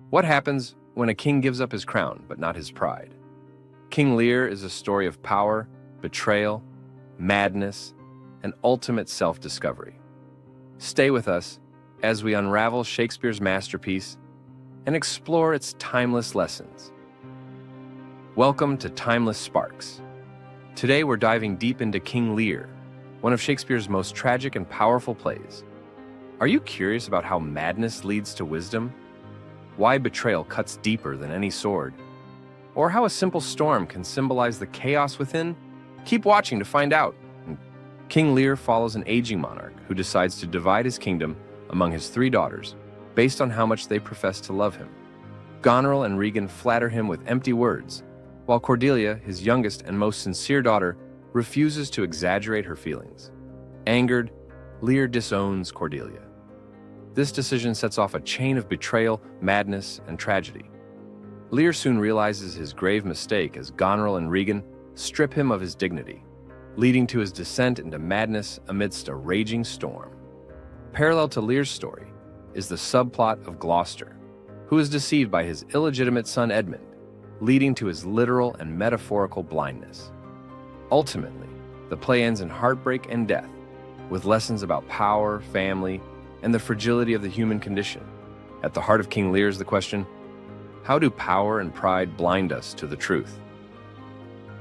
What happens when a king gives up his crown but not his pride? King Lear is a story of power, betrayal, madness, and ultimate self-discovery. Stay with us as we unravel Shakespeare's masterpiece and explore its timeless lessons. Welcome to Timeless Sparks. Today we're diving deep into King Lear, one of Shakespeare's most tragic and powerful plays. Are you curious about how madness leads to wisdom? Why betrayal cuts deeper than any sword? Or how a simple storm can symbolize the chaos within? Keep watching to find out. King Lear follows an aging monarch who decides to divide his kingdom among his 3 daughters based on how much they profess to love him. Goneril and Regan flatter him with empty words, while Cordelia, his youngest and most sincere daughter, refuses to exaggerate her feelings. Angered, Lear disowns Cordelia. This decision sets off a chain of betrayal, madness, and tragedy. Lear soon realizes his grave mistake as Goneril and Regan strip him of his dignity, leading to his descent into madness amidst a raging storm. Parallel to Lear's story is the subplot of Gloucester, who is deceived by his illegitimate son Edmund, leading to his literal and metaphorical blindness. Ultimately, the play ends in heartbreak and death, with lessons about power, family, and the fragility of the human condition. At the heart of King Lear is the question, how do power and pride blind us to the truth?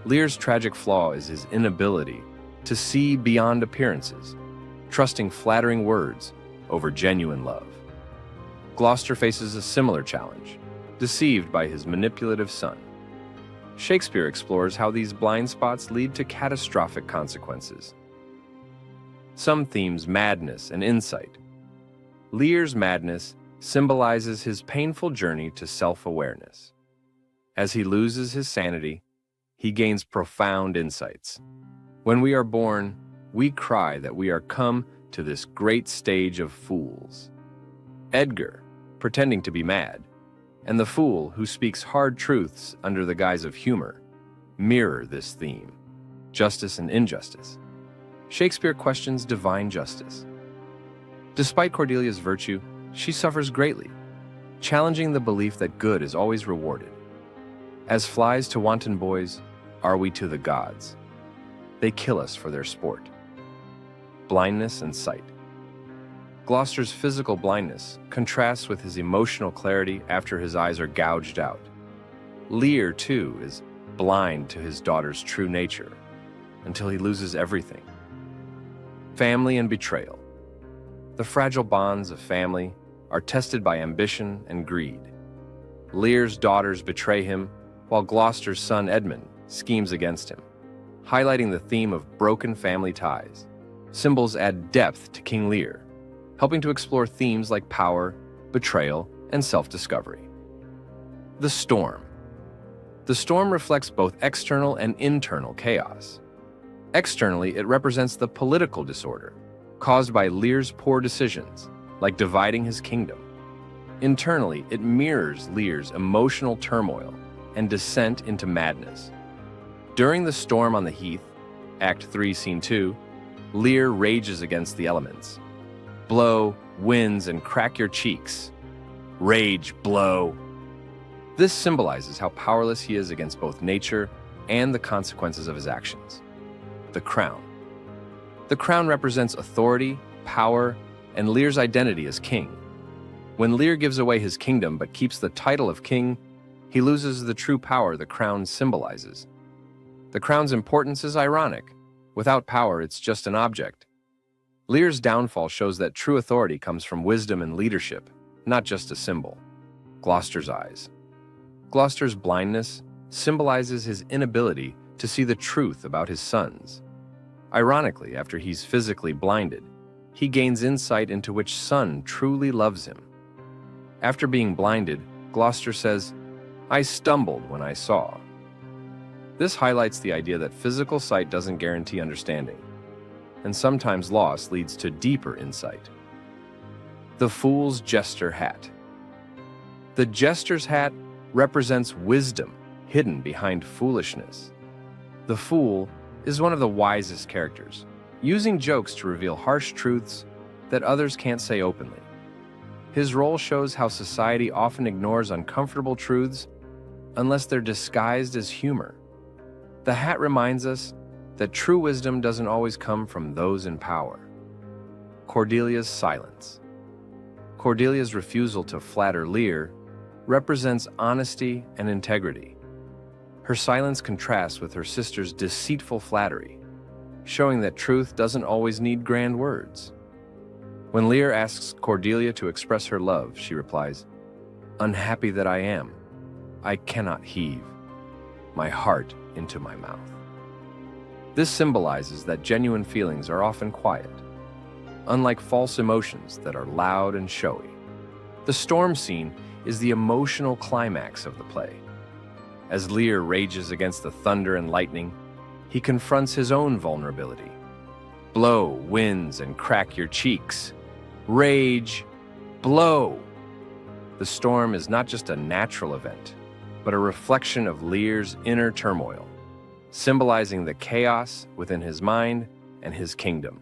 Lear's tragic flaw is his inability to see beyond appearances, trusting flattering words over genuine love. Gloucester faces a similar challenge, deceived by his manipulative son. Shakespeare explores how these blind spots lead to catastrophic consequences. Some themes madness and insight. Lear's madness symbolizes his painful journey to self-awareness. As he loses his sanity, he gains profound insights. When we are born, we cry that we are come to this great stage of fools. Edgar, pretending to be mad, and the fool who speaks hard truths under the guise of humor, mirror this theme, justice and injustice. Shakespeare questions divine justice. Despite Cordelia's virtue, she suffers greatly, challenging the belief that good is always rewarded. As flies to wanton boys, are we to the gods. They kill us for their sport. Blindness and sight. Gloucester's physical blindness contrasts with his emotional clarity after his eyes are gouged out. Lear, too, is blind to his daughter's true nature until he loses everything. Family and betrayal. The fragile bonds of family are tested by ambition and greed. Lear's daughters betray him, while Gloucester's son Edmund schemes against him, highlighting the theme of broken family ties. Symbols add depth to King Lear, helping to explore themes like power, betrayal, and self-discovery. The storm. The storm reflects both external and internal chaos. Externally, it represents the political disorder caused by Lear's poor decisions, like dividing his kingdom. Internally, it mirrors Lear's emotional turmoil and descent into madness. During the storm on the heath, Act 3, Scene 2, Lear rages against the elements. Blow, winds, and crack your cheeks. Rage, blow. This symbolizes how powerless he is against both nature and the consequences of his actions. The crown. The crown represents authority, power, and Lear's identity as king. When Lear gives away his kingdom but keeps the title of king, he loses the true power the crown symbolizes. The crown's importance is ironic. Without power, it's just an object. Lear's downfall shows that true authority comes from wisdom and leadership, not just a symbol. Gloucester's eyes. Gloucester's blindness symbolizes his inability to see the truth about his sons. Ironically, after he's physically blinded, he gains insight into which son truly loves him. After being blinded, Gloucester says, "I stumbled when I saw." This highlights the idea that physical sight doesn't guarantee understanding, and sometimes loss leads to deeper insight. The fool's jester hat. The jester's hat represents wisdom hidden behind foolishness. The fool is one of the wisest characters, using jokes to reveal harsh truths that others can't say openly. His role shows how society often ignores uncomfortable truths unless they're disguised as humor. The hat reminds us that true wisdom doesn't always come from those in power. Cordelia's silence. Cordelia's refusal to flatter Lear represents honesty and integrity. Her silence contrasts with her sister's deceitful flattery, showing that truth doesn't always need grand words. When Lear asks Cordelia to express her love, she replies, "Unhappy that I am, I cannot heave my heart into my mouth." This symbolizes that genuine feelings are often quiet, unlike false emotions that are loud and showy. The storm scene is the emotional climax of the play. As Lear rages against the thunder and lightning, he confronts his own vulnerability. Blow, winds, and crack your cheeks. Rage, blow. The storm is not just a natural event, but a reflection of Lear's inner turmoil, symbolizing the chaos within his mind and his kingdom.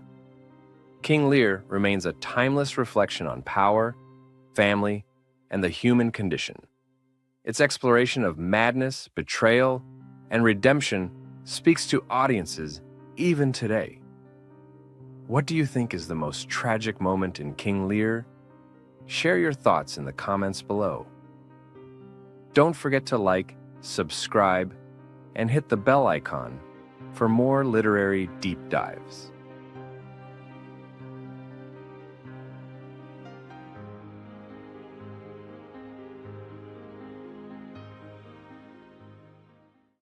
King Lear remains a timeless reflection on power, family, and the human condition. Its exploration of madness, betrayal, and redemption speaks to audiences even today. What do you think is the most tragic moment in King Lear? Share your thoughts in the comments below. Don't forget to like, subscribe, and hit the bell icon for more literary deep dives.